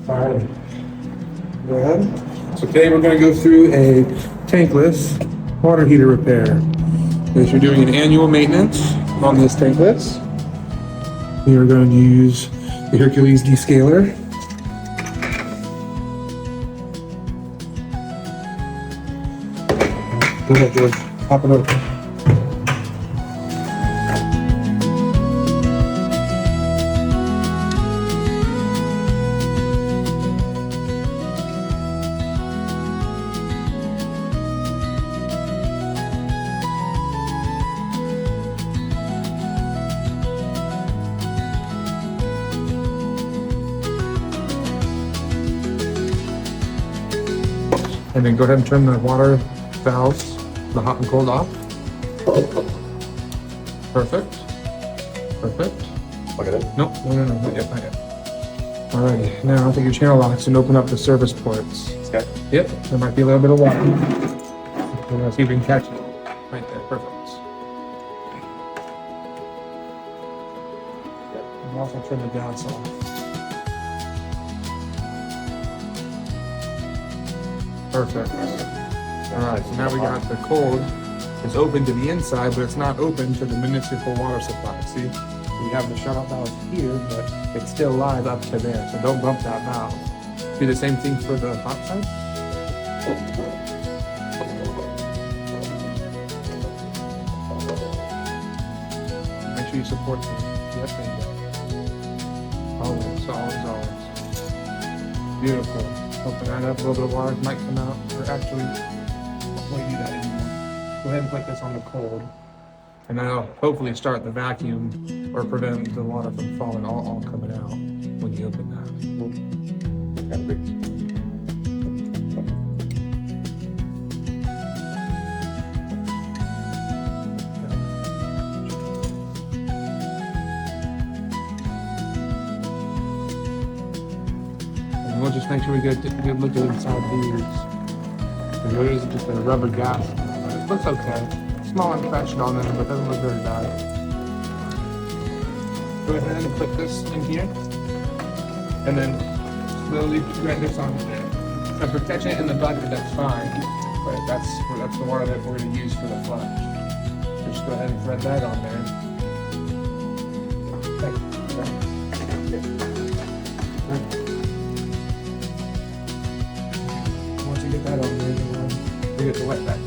All right. Go ahead. So today we're going to go through a tankless water heater repair. As you're doing an annual maintenance on this tankless, we are going to use the Hercules descaler. Go ahead, George. Pop it open. And then go ahead and turn the water valves, the hot and cold off. Perfect. Perfect. Look at it. Nope, no, not yet, not yet. Alrighty, now I'll take your channel locks and open up the service ports. Okay. Yep, there might be a little bit of water. We're gonna see if we can catch it. Right there, perfect. And also turn the gas off. Perfect. Alright, so now we got the cold. It's open to the inside, but it's not open to the municipal water supply. See? We have the shut-off valve here, but it's still live up to there, so don't bump that valve. Do the same thing for the hot side. Make sure you support them. Yep, and always, always, always. Beautiful. Open that up, a little bit of water might come out, or actually, before you do that anymore, go ahead and put this on the cold, and that'll hopefully start the vacuum, or prevent the water from falling all coming out when you open that. We'll just make sure we get a good look at inside these. And there is just a rubber gasket, but it looks okay. Small impression on there, but it doesn't look very bad. Go ahead and put this in here, and then slowly thread this on there. If we're catching it in the bucket, that's fine, but that's the water that we're going to use for the flush. Just go ahead and thread that on there. Once you get that on there, we get the wet back.